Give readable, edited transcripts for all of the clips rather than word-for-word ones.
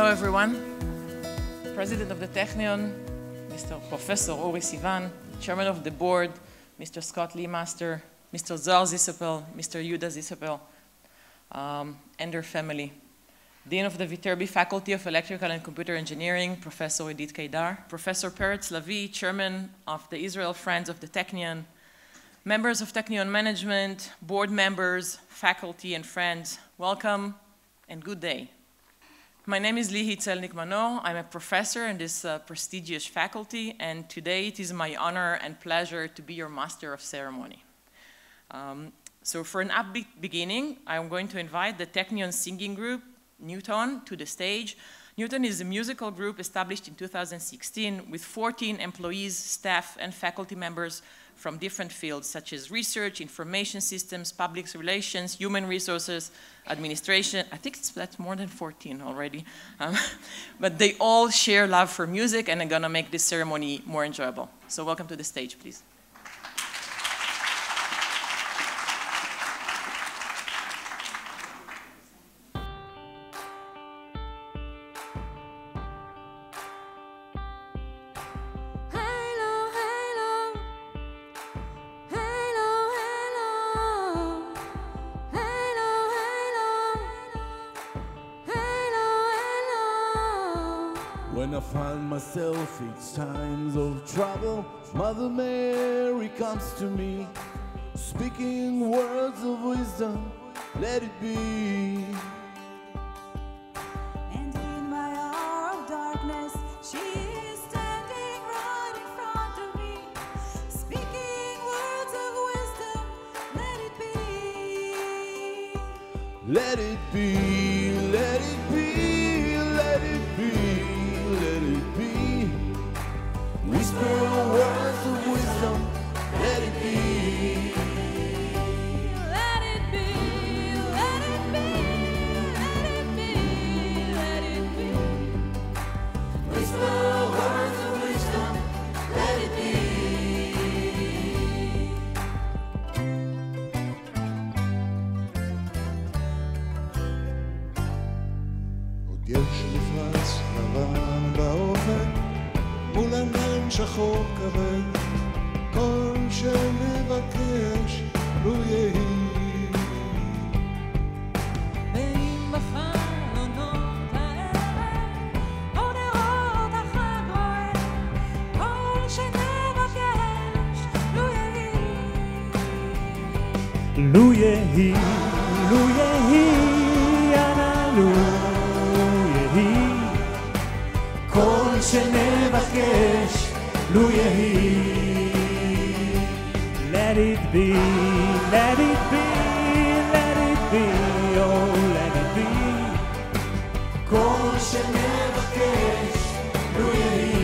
Hello, everyone. President of the Technion, Mr. Professor Uri Sivan, Chairman of the Board, Mr. Scott Leemaster, Mr. Zohar Zisapel, Mr. Yehuda Zisapel, and their family. Dean of the Viterbi Faculty of Electrical and Computer Engineering, Professor Edith Kedar, Professor Peretz Lavi, Chairman of the Israel Friends of the Technion, members of Technion management, board members, faculty, and friends, welcome and good day. My name is Lihi Tzelnik-Manor. I'm a professor in this prestigious faculty, and today it is my honor and pleasure to be your master of ceremony. So for an upbeat beginning, I'm going to invite the Technion singing group, Newton, to the stage. Newton is a musical group established in 2016 with 14 employees, staff, and faculty members from different fields such as research, information systems, public relations, human resources, administration. I think that's more than 14 already. But they all share love for music and are gonna make this ceremony more enjoyable. So welcome to the stage, please. When I find myself in times of trouble, Mother Mary comes to me, speaking words of wisdom, let it be. And in my hour of darkness, she is standing right in front of me, speaking words of wisdom, let it be. Let it be, let it be, let it be. Let it be. Whisper words of wisdom. Let it be. Let it be. Let it be. Let it be. Let it be. Whisper words of wisdom. Let it be. עוד יש מפרץ לבן באופק מול ענן שחור כבד כל שנבקש לו יהי ואם בחלונות הערב אור נרות החג רואה כל שנבקש לו יהי לו יהי, לו יהי, אנא לו יהי כל שנבקש, לו יהי. Let it be, let it be, let it be, oh let it be כל שנבקש, לו יהי.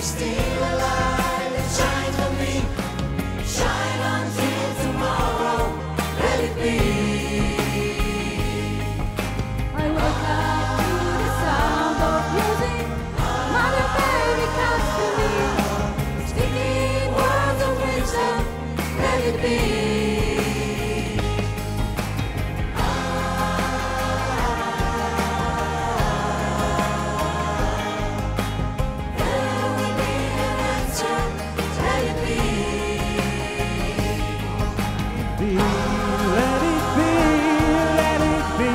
Still alive and shine for me, shine until tomorrow, let it be. I wake up to the sound of music. Mother Mary comes to me, speaking words of wisdom, let it be. Let it be, let it be,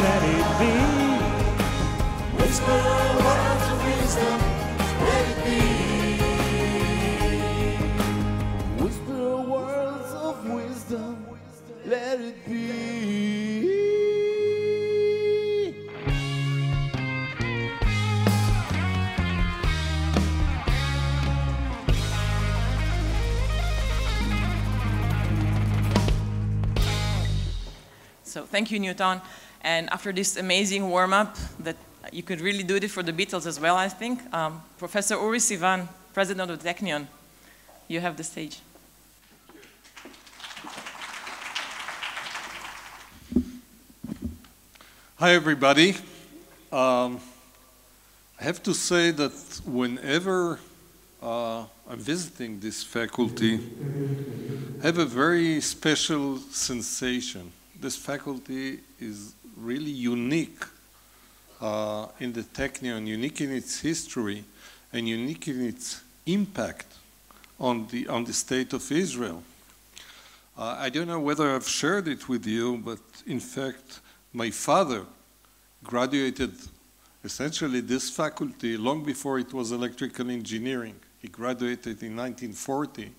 let it be. Whisper words of wisdom, let it be. Whisper words of wisdom, let it be. So thank you, Newton. And after this amazing warm-up, that you could really do it for the Beatles as well, I think. Professor Uri Sivan, President of the Technion, you have the stage. Hi, everybody. I have to say that whenever I'm visiting this faculty, I have a very special sensation. This faculty is really unique in the Technion, unique in its history, and unique in its impact on the state of Israel. I don't know whether I've shared it with you, but in fact, my father graduated essentially this faculty long before it was electrical engineering. He graduated in 1940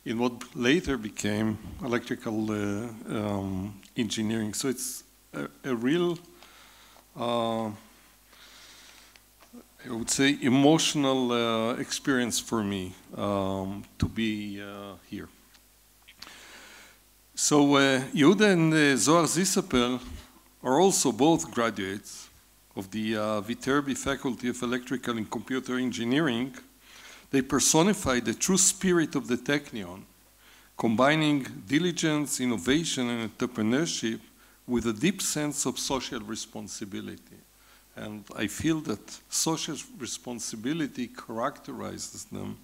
in what later became electrical engineering. So it's a real, I would say, emotional experience for me to be here. So Yehuda and Zohar Zisapel are also both graduates of the Viterbi Faculty of Electrical and Computer Engineering. They personify the true spirit of the Technion, combining diligence, innovation, and entrepreneurship with a deep sense of social responsibility. And I feel that social responsibility characterizes them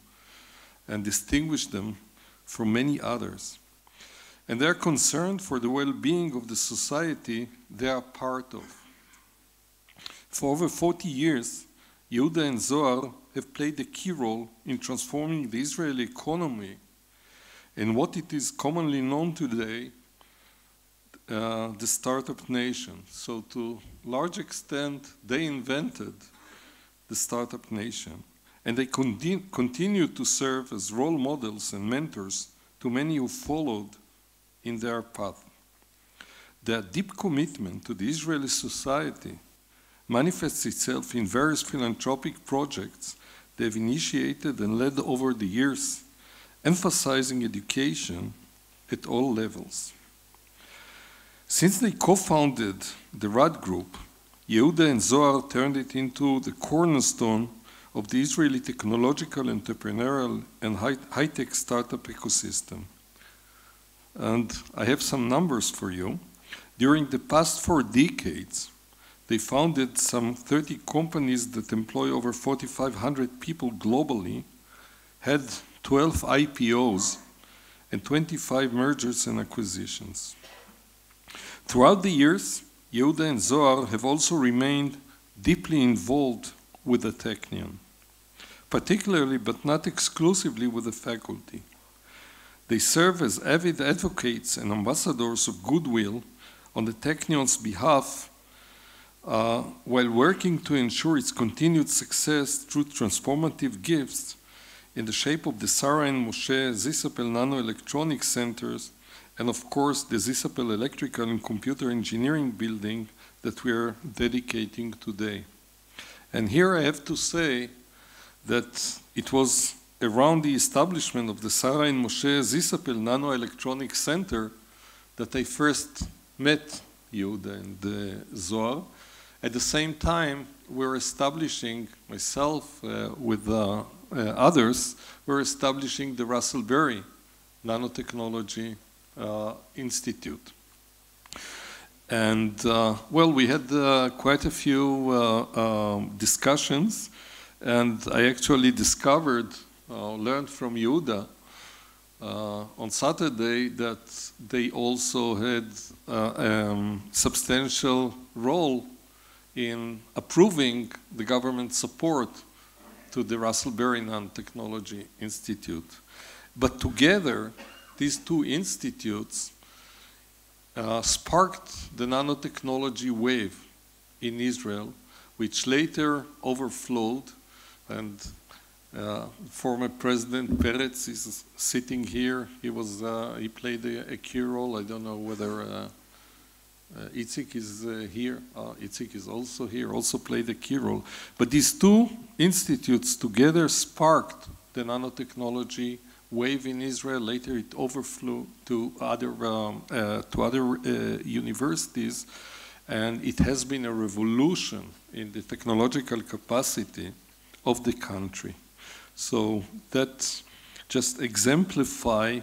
and distinguishes them from many others. And they're concerned for the well-being of the society they are part of. For over 40 years, Yehuda and Zohar have played a key role in transforming the Israeli economy and what it is commonly known today, the startup nation. So to a large extent, they invented the startup nation. And they continue to serve as role models and mentors to many who followed in their path. Their deep commitment to the Israeli society manifests itself in various philanthropic projects they've initiated and led over the years, emphasizing education at all levels. Since they co-founded the RAD Group, Yehuda and Zohar turned it into the cornerstone of the Israeli technological, entrepreneurial, and high-tech startup ecosystem. And I have some numbers for you. During the past 4 decades, they founded some 30 companies that employ over 4,500 people globally, had 12 IPOs, and 25 mergers and acquisitions. Throughout the years, Yehuda and Zohar have also remained deeply involved with the Technion, particularly but not exclusively with the faculty. They serve as avid advocates and ambassadors of goodwill on the Technion's behalf while working to ensure its continued success through transformative gifts in the shape of the Sarah and Moshe Zisapel Nanoelectronics Centers and of course the Zisapel Electrical and Computer Engineering building that we are dedicating today. And here I have to say that it was around the establishment of the Sarah and Moshe Zisapel Nanoelectronics Center that I first met Yehuda and Zohar. At the same time, we're establishing, myself with others, we're establishing the Russell Berry Nanotechnology Institute. And well, we had quite a few discussions, and I actually discovered learned from Yehuda on Saturday that they also had a substantial role in approving the government support to the Russell Berry Nanotechnology Institute. But together, these two institutes sparked the nanotechnology wave in Israel, which later overflowed, and former President Peretz is sitting here. He played a key role. I don't know whether Itzik is here. Itzik is also here, also played a key role. But these two institutes together sparked the nanotechnology wave in Israel. Later it overflew to other universities, and it has been a revolution in the technological capacity of the country. So that just exemplify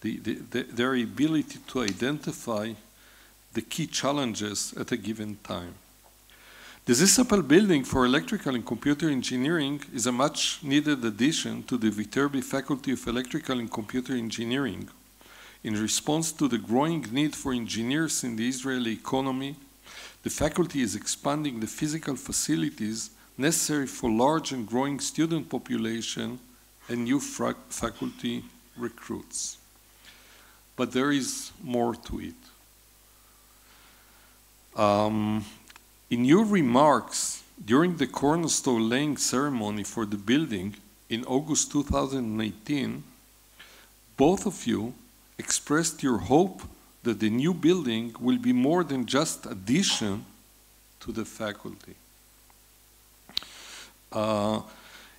their ability to identify the key challenges at a given time. The Zisapel building for electrical and computer engineering is a much needed addition to the Viterbi Faculty of Electrical and Computer Engineering in response to the growing need for engineers in the Israeli economy. The faculty is expanding the physical facilities necessary for large and growing student population and new faculty recruits. But there is more to it. In your remarks during the cornerstone laying ceremony for the building in August 2018, both of you expressed your hope that the new building will be more than just addition to the faculty.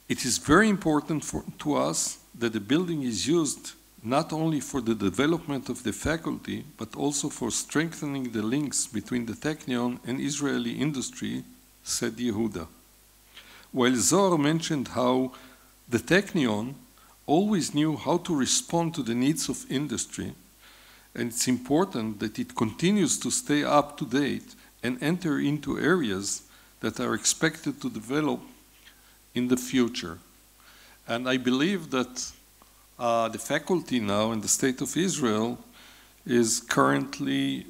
It is very important to us that the building is used not only for the development of the faculty, but also for strengthening the links between the Technion and Israeli industry, said Yehuda. While Zohar mentioned how the Technion always knew how to respond to the needs of industry, and it's important that it continues to stay up to date and enter into areas that are expected to develop in the future. And I believe that the faculty now in the State of Israel is currently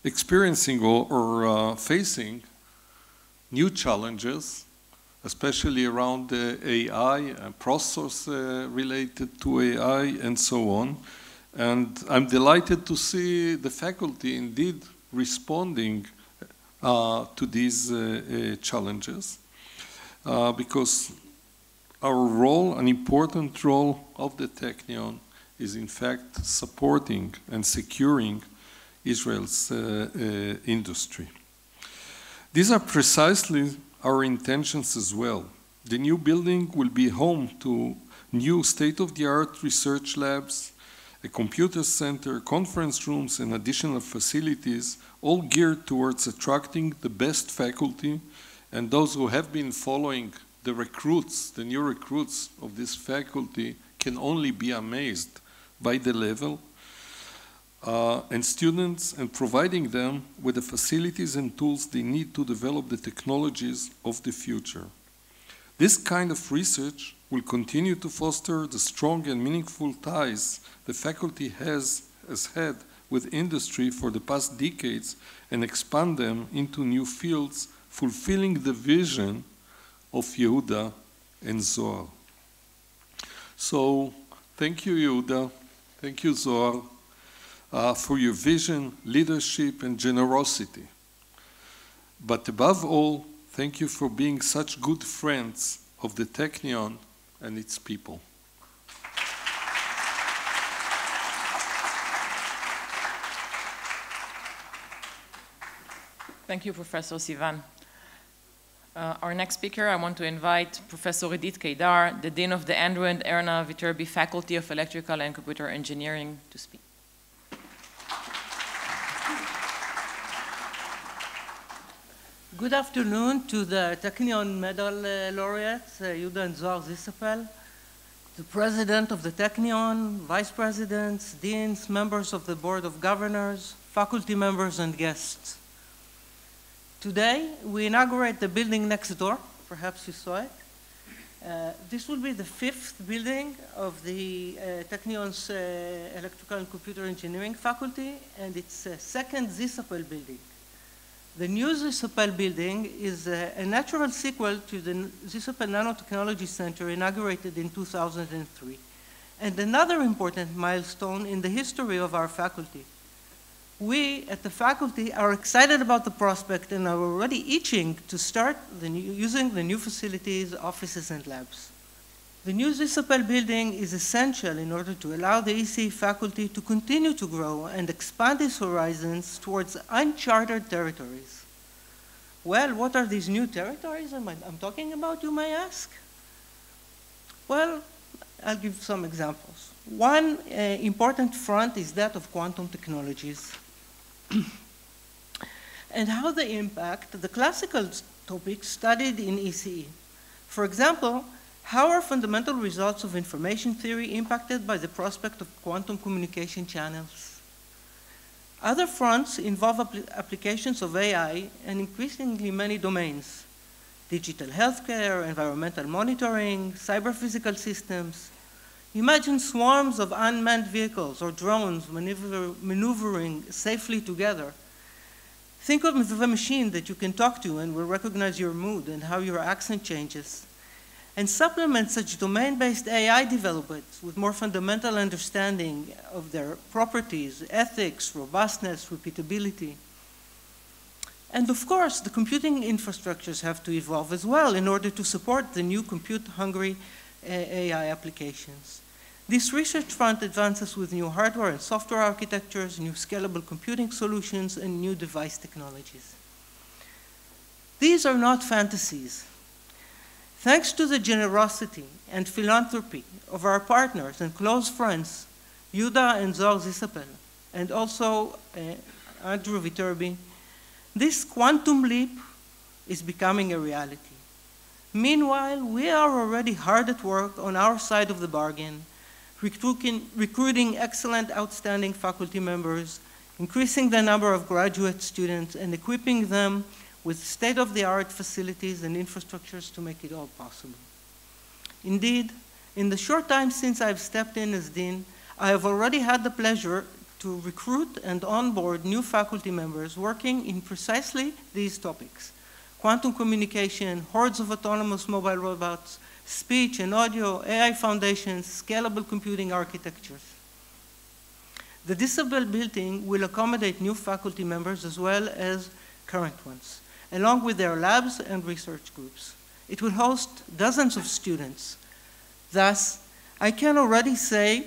experiencing or facing new challenges, especially around AI and process related to AI and so on. And I'm delighted to see the faculty indeed responding to these challenges because our role, an important role of the Technion, is in fact supporting and securing Israel's industry. These are precisely our intentions as well. The new building will be home to new state-of-the-art research labs, a computer center, conference rooms, and additional facilities, all geared towards attracting the best faculty, and those who have been following the recruits, the new recruits of this faculty can only be amazed by the level and students and providing them with the facilities and tools they need to develop the technologies of the future. This kind of research will continue to foster the strong and meaningful ties the faculty has had with industry for the past decades and expand them into new fields, fulfilling the vision of Yehuda and Zohar. So, thank you, Yehuda. Thank you, Zohar, for your vision, leadership, and generosity. But above all, thank you for being such good friends of the Technion and its people. Thank you, Professor Sivan. Our next speaker, I want to invite Professor Idit Kedar, the Dean of the Andrew and Erna Viterbi Faculty of Electrical and Computer Engineering, to speak. Good afternoon to the Technion Medal laureates, Yehuda and Zohar Zisapel, the President of the Technion, Vice Presidents, Deans, members of the Board of Governors, faculty members, and guests. Today, we inaugurate the building next door. Perhaps you saw it. This will be the 5th building of the Technion's Electrical and Computer Engineering faculty, and it's a second Zisapel building. The new Zisapel building is a natural sequel to the Zisapel Nanotechnology Center inaugurated in 2003, and another important milestone in the history of our faculty. We at the faculty are excited about the prospect and are already itching to start using the new facilities, offices, and labs. The new Zisapel building is essential in order to allow the ECE faculty to continue to grow and expand its horizons towards uncharted territories. Well, what are these new territories I'm talking about, you may ask? Well, I'll give some examples. One important front is that of quantum technologies and how they impact the classical topics studied in ECE. For example, how are fundamental results of information theory impacted by the prospect of quantum communication channels? Other fronts involve applications of AI in increasingly many domains: digital healthcare, environmental monitoring, cyber-physical systems. Imagine swarms of unmanned vehicles or drones maneuvering safely together. Think of a machine that you can talk to and will recognize your mood and how your accent changes. And supplement such domain-based AI developments with more fundamental understanding of their properties, ethics, robustness, repeatability. And of course, the computing infrastructures have to evolve as well in order to support the new compute-hungry AI applications. This research front advances with new hardware and software architectures, new scalable computing solutions, and new device technologies. These are not fantasies. Thanks to the generosity and philanthropy of our partners and close friends, Yehuda and Zohar Zisapel, and also Andrew Viterbi, this quantum leap is becoming a reality. Meanwhile, we are already hard at work on our side of the bargain, recruiting excellent, outstanding faculty members, increasing the number of graduate students, and equipping them with state-of-the-art facilities and infrastructures to make it all possible. Indeed, in the short time since I've stepped in as dean, I have already had the pleasure to recruit and onboard new faculty members working in precisely these topics: quantum communication, hordes of autonomous mobile robots, speech and audio, AI foundations, scalable computing architectures. The Zisapel building will accommodate new faculty members as well as current ones, along with their labs and research groups. It will host dozens of students. Thus, I can already say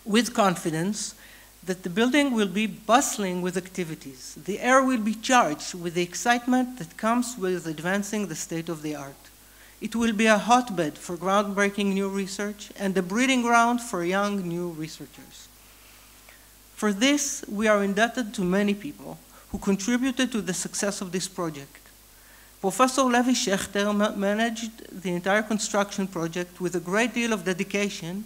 with confidence that the building will be bustling with activities. The air will be charged with the excitement that comes with advancing the state of the art. It will be a hotbed for groundbreaking new research and a breeding ground for young new researchers. For this, we are indebted to many people who contributed to the success of this project. Professor Levi Schechter managed the entire construction project with a great deal of dedication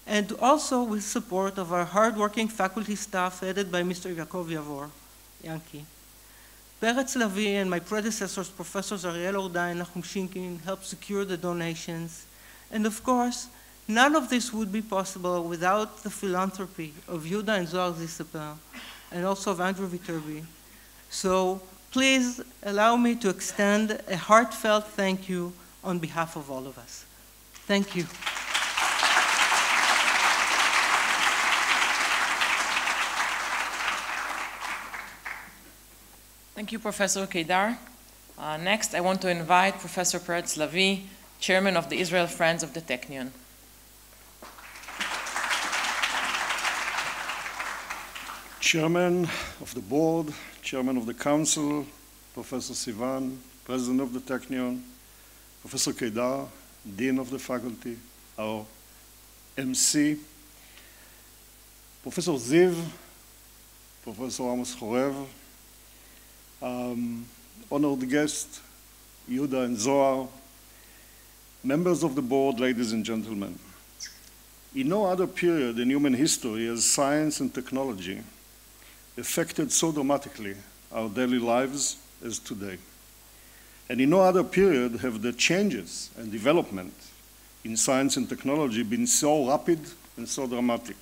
and also with support of our hardworking faculty staff headed by Mr. Yaakov Yavor, Yankee. Peretz Lavi and my predecessors, Professors Ariel Orda and Nachum Shinkin, helped secure the donations. And of course, none of this would be possible without the philanthropy of Yehuda and Zohar Zisapel, and also of Andrew Viterbi. So please allow me to extend a heartfelt thank you on behalf of all of us. Thank you. Thank you, Professor Kedar. Next, I want to invite Professor Peretz Lavi, Chairman of the Israel Friends of the Technion. Chairman of the board, Chairman of the council, Professor Sivan, President of the Technion, Professor Kedar, Dean of the faculty, our MC, Professor Ziv, Professor Amos Chorev, honored guest, Yehuda and Zohar, members of the board, ladies and gentlemen. In no other period in human history has science and technology affected so dramatically our daily lives as today. And in no other period have the changes and development in science and technology been so rapid and so dramatic.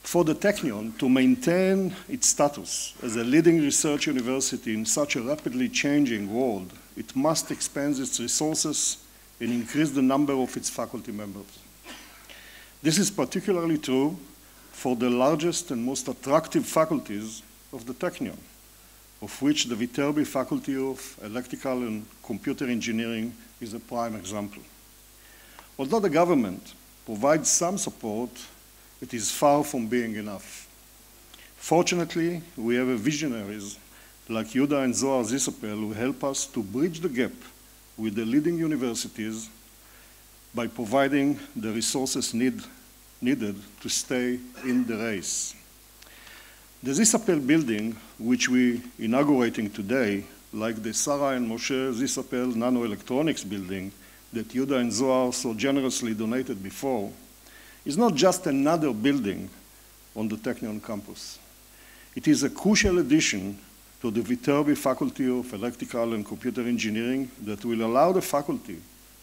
For the Technion to maintain its status as a leading research university in such a rapidly changing world, it must expand its resources and increase the number of its faculty members. This is particularly true for the largest and most attractive faculties of the Technion, of which the Viterbi Faculty of Electrical and Computer Engineering is a prime example. Although the government provides some support, it is far from being enough. Fortunately, we have visionaries like Yehuda and Zohar Zisapel who help us to bridge the gap with the leading universities by providing the resources needed to stay in the race. The Zisapel building, which we inaugurating today, like the Sarah and Moshe Zisapel Nanoelectronics building that Yehuda and Zohar so generously donated before, is not just another building on the Technion campus. It is a crucial addition to the Viterbi Faculty of Electrical and Computer Engineering that will allow the faculty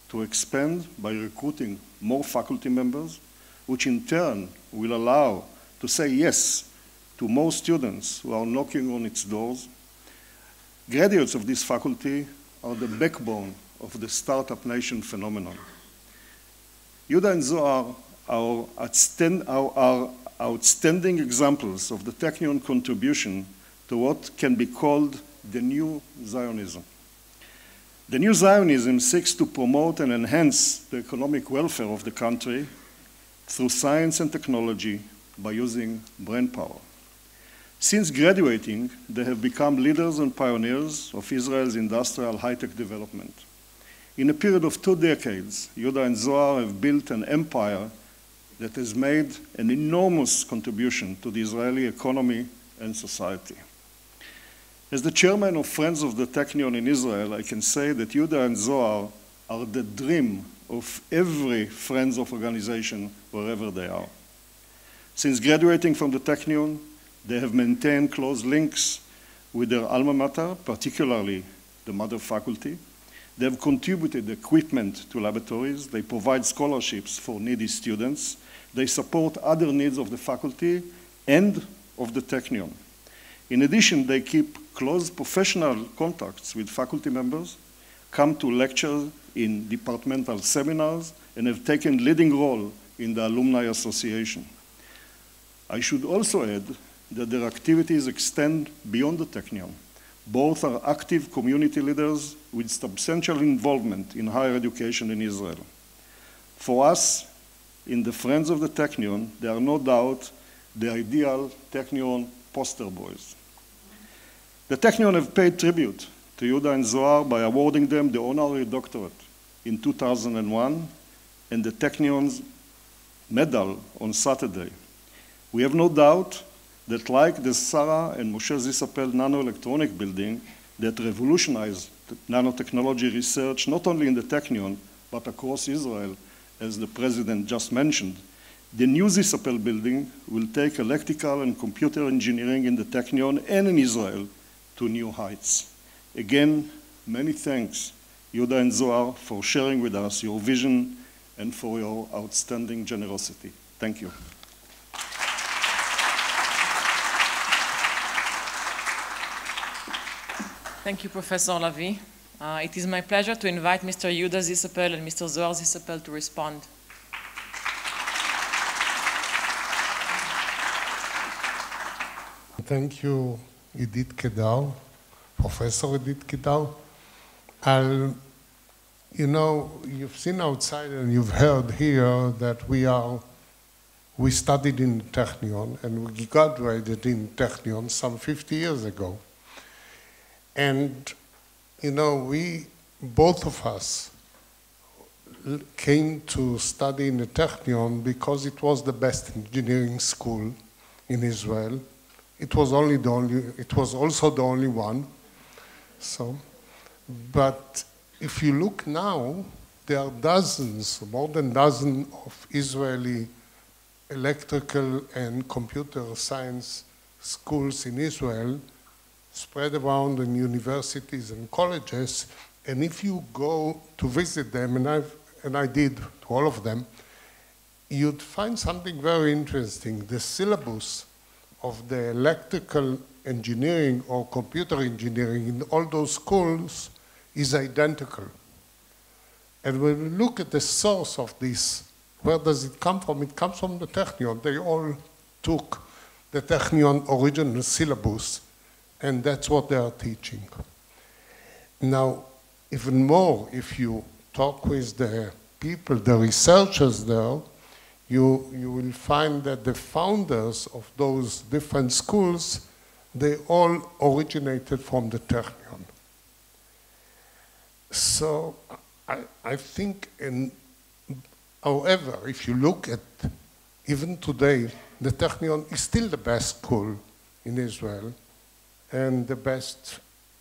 to expand by recruiting more faculty members, which in turn will allow to say yes to more students who are knocking on its doors. Graduates of this faculty are the backbone of the Startup Nation phenomenon. Yehuda and Zohar are outstanding examples of the Technion contribution to what can be called the new Zionism. The new Zionism seeks to promote and enhance the economic welfare of the country through science and technology by using brainpower. Since graduating, they have become leaders and pioneers of Israel's industrial high-tech development. In a period of 2 decades, Yehuda and Zohar have built an empire that has made an enormous contribution to the Israeli economy and society. As the chairman of Friends of the Technion in Israel, I can say that Yehuda and Zohar are the dream of every Friends of organization wherever they are. Since graduating from the Technion, they have maintained close links with their alma mater, particularly the mother faculty. They have contributed equipment to laboratories. They provide scholarships for needy students. They support other needs of the faculty and of the Technion. In addition, they keep close professional contacts with faculty members, come to lecture in departmental seminars, and have taken leading role in the Alumni Association. I should also add that their activities extend beyond the Technion. Both are active community leaders with substantial involvement in higher education in Israel. For us, in the Friends of the Technion, they are no doubt the ideal Technion poster boys. The Technion have paid tribute to Yehuda and Zohar by awarding them the honorary doctorate in 2001 and the Technion's medal on Saturday. We have no doubt that like the Sarah and Moshe Zisapel nanoelectronic building that revolutionized nanotechnology research not only in the Technion but across Israel, as the president just mentioned, the new Zisapel building will take electrical and computer engineering in the Technion and in Israel to new heights. Again, many thanks, Yehuda and Zohar, for sharing with us your vision and for your outstanding generosity. Thank you. Thank you, Professor Lavi. It is my pleasure to invite Mr. Yehuda Zisapel and Mr. Zohar Zisapel to respond. Thank you, Edith Kedar, Professor Edith Kedar. You know, you've seen outside and you've heard here that we studied in Technion and we graduated in Technion some 50 years ago. And, you know, both of us came to study in the Technion because it was the best engineering school in Israel. It was also the only one. So, but if you look now, there are dozens, more than dozens of Israeli electrical and computer science schools in Israel spread around in universities and colleges, and if you go to visit them, and I did to all of them, you'd find something very interesting. The syllabus of the electrical engineering or computer engineering in all those schools is identical. And when we look at the source of this, where does it come from? It comes from the Technion. They all took the Technion original syllabus, and that's what they are teaching. Now, even more, if you talk with the people, the researchers there, you will find that the founders of those different schools, they all originated from the Technion. So I think, however, if you look at, even today, the Technion is still the best school in Israel and the best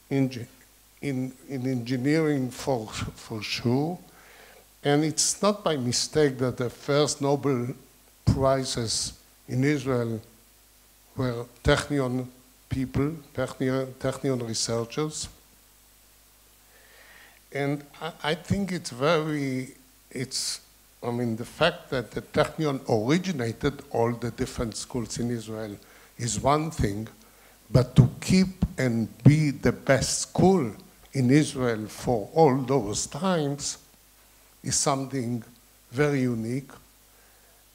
in engineering for sure. And it's not by mistake that the first Nobel Prizes in Israel were Technion people, Technion researchers. And I think it's the fact that the Technion originated all the different schools in Israel is one thing, but to keep and be the best school in Israel for all those times is something very unique.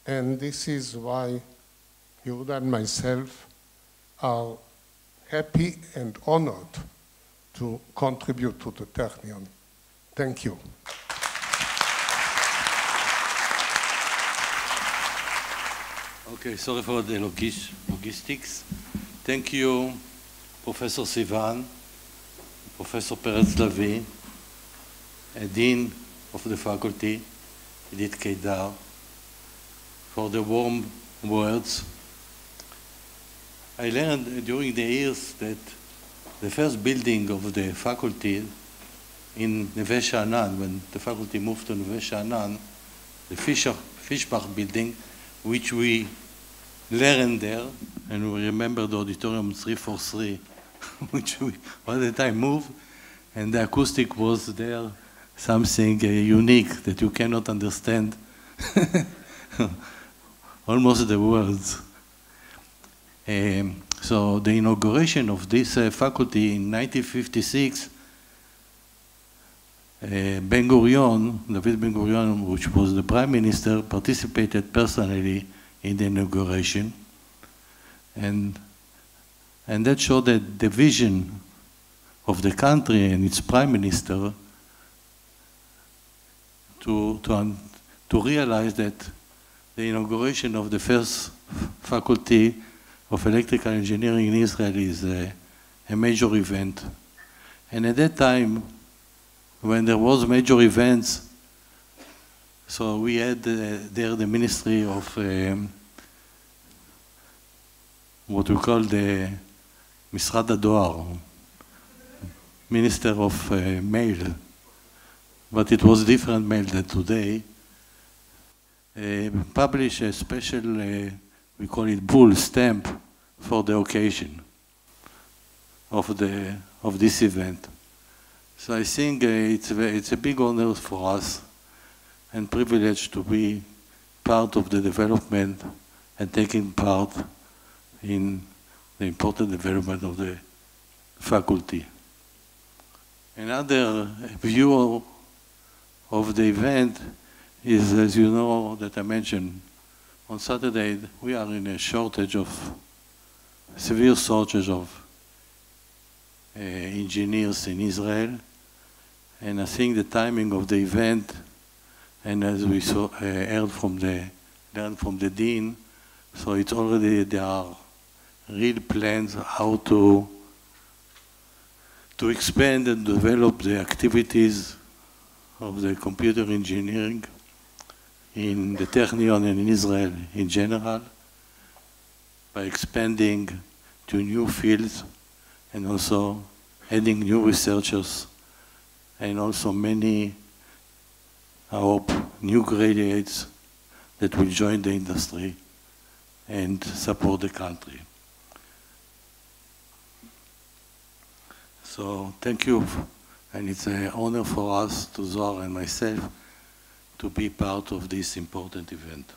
And this is why Yehuda and myself are happy and honored to contribute to the Technion. Thank you. Okay, sorry for the logistics. Thank you, Professor Sivan, Professor Peretz Lavi, Dean of the faculty, Edith Kedar, for the warm words. I learned during the years that the first building of the faculty in Neve Sha'anan, when the faculty moved to Neve Sha'anan, the Fischbach building, which we learned there, and we remember the auditorium 343, which we all the time moved, and the acoustic was there, something unique that you cannot understand almost the words. So the inauguration of this faculty in 1956, David Ben Gurion, which was the prime minister, participated personally in the inauguration. And that showed that the vision of the country and its prime minister to realize that the inauguration of the first faculty of electrical engineering in Israel is a major event. And at that time, when there was major events, so we had there the Ministry of what we call the Misrad HaDoar, Minister of Mail, but it was different mail than today, published a special, we call it bull stamp for the occasion of this event. So I think it's a big honor for us and privilege to be part of the development and taking part in the important development of the faculty. Another view of the event is, as you know, that I mentioned, on Saturday we are in a severe shortage of engineers in Israel, and I think the timing of the event, and as we learned from the dean, so it's already there are real plans how to expand and develop the activities of the computer engineering in the Technion and in Israel in general, by expanding to new fields and also adding new researchers and also many, I hope, new graduates that will join the industry and support the country. So thank you, and it's an honor for us, to Zohar and myself, to be part of this important event.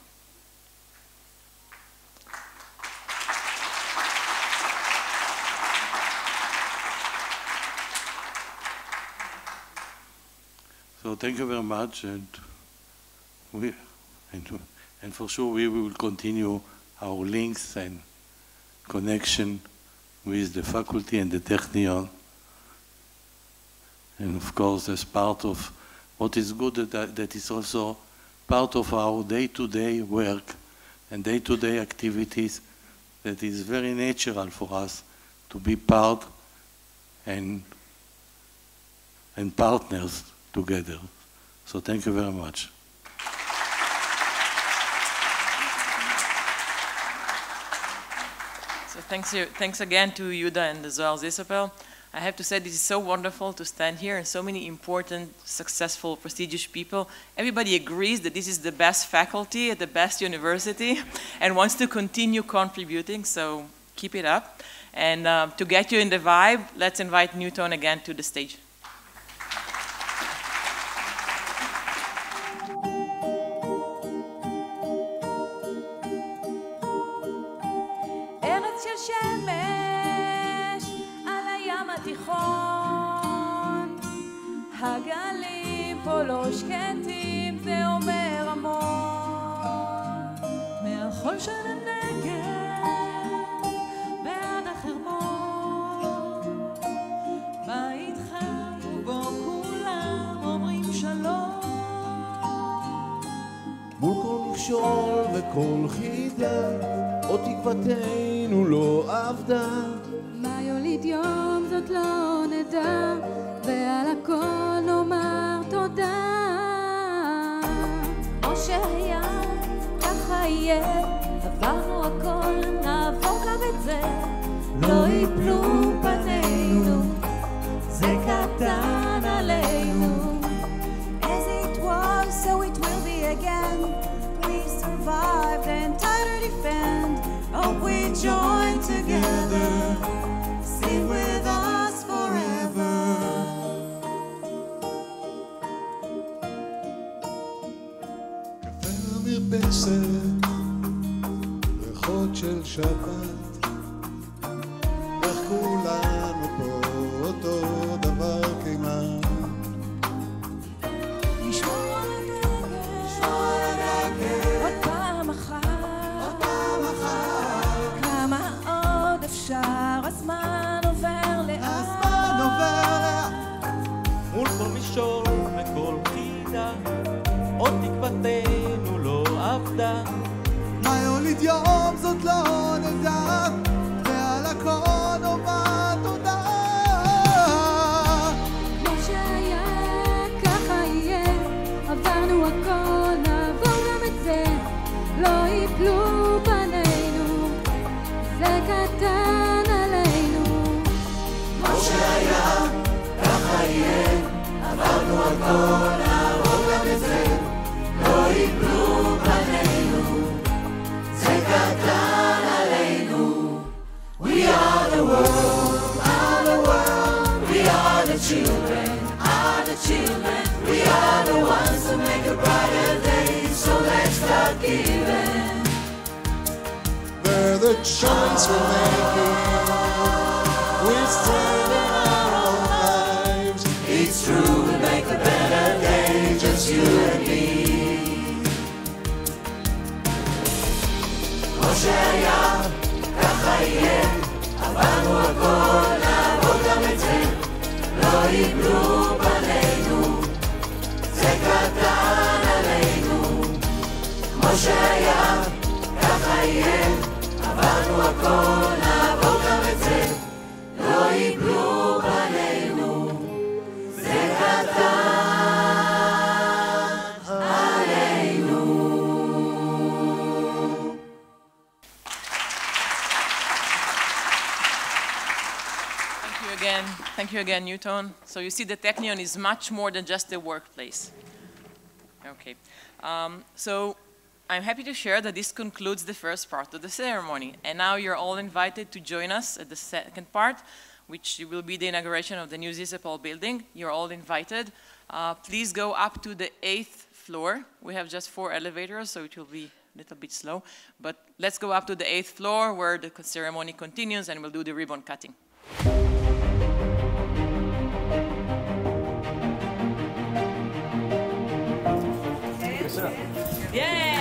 So thank you very much, and for sure we will continue our links and connection with the faculty and the Technion. And of course, as part of what is good, that is also part of our day-to-day work and day-to-day activities, that is very natural for us to be part and partners together. So thank you very much. So thanks again to Yehuda and the Zohar Zisapel. I have to say, this is so wonderful to stand here, and so many important, successful, prestigious people. Everybody agrees that this is the best faculty at the best university and wants to continue contributing. So keep it up. And to get you in the vibe, let's invite Newton again to the stage. ארץ של שמש על הים התיכון, הגלים פה לא שקטים, זה אומר המון. מהחול של הנגב ועד החרמון, בית חם ובו כולם אומרים שלום. מול כל מכשול וכל חידה, עוד תקוותנו לא אבדה. מה יוליד יום זאת לא נדע, ועל הכל נאמר תודה. כמו שהיה, ככה יהיה, עברנו הכל, נעבור גם את זה. לא יפלו פנינו, זה קטן עלינו. As it was, so it will be again. We survived and tried to defend. Hope we join together, sing with us forever. קפה למרפסת, ריחות של שבת, איך כולנו פה אותו דבר כמעט. נשמור על הדגל, עוד פעם אחת, כמה עוד אפשר, הזמן עובר לאט. מול כל מישור וכל חידה, עוד תקוותנו לא אבדה. מה יוליד יום זאת לא נדע, ועל הכל נאמר תודה. כמו שהיה, ככה יהיה, עברנו הכל, נעבור גם את זה. לא יפלו פנינו, זה קטן עלינו. כמו שהיה, ככה יהיה, עברנו הכל, נעבור גם את זה. לא יפלו פנינו, זה קטן עלינו. We are the world, we are the children, we are the ones who make a brighter day, so let's start giving. They're the choice we're making, we're striving our own lives. It's true, we make a better day, just you and me. כמו שהיה, ככה יהיה, עברנו הכל, נעבור גם את זה. לא יפלו פנינו, זה קטן עלינו. כמו שהיה, ככה יהיה, עברנו הכל, נעבור גם את זה. לא יפלו פנינו, זה קטן עלינו. Thank you again, Newton. So you see the Technion is much more than just a workplace. Okay. So I'm happy to share that this concludes the first part of the ceremony. And now you're all invited to join us at the second part, which will be the inauguration of the new Zisapel building. You're all invited. Please go up to the 8th floor. We have just 4 elevators, so it will be a little bit slow. But let's go up to the 8th floor where the ceremony continues and we'll do the ribbon cutting. Yeah.